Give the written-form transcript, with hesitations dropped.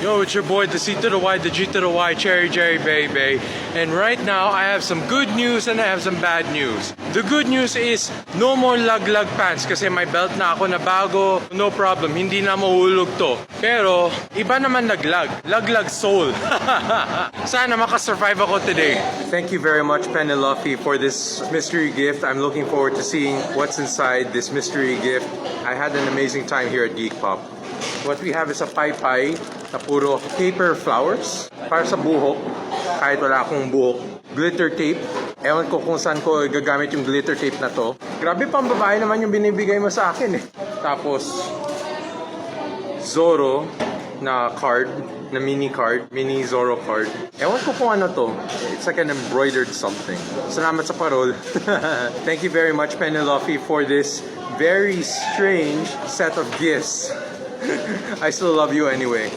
Yo, it's your boy, the C to the Y, the G to the Y, Cherry Jerry Baby. And right now, I have some good news and I have some bad news. The good news is, no more laglag pants kasi may belt na ako na bago. No problem, hindi na mahulog to. Pero, iba naman laglag. Laglag soul. Sana makasurvive ako today. Thank you very much, Penelope, for this mystery gift. I'm looking forward to seeing what's inside this mystery gift. I had an amazing time here at Geek Pop. What we have is a pie na puro paper flowers para sa buhok, kahit wala akong buhok. Glitter tape. Ewan ko kung saan ko gagamit yung glitter tape na to. Grabe, pang babae naman yung binibigay mo sa akin eh. Tapos Zorro na card, na mini card, mini Zorro card. Ewan ko kung ano to. It's like an embroidered something. Salamat sa parol. Thank you very much, Penelope, for this very strange set of gifts. I still love you anyway.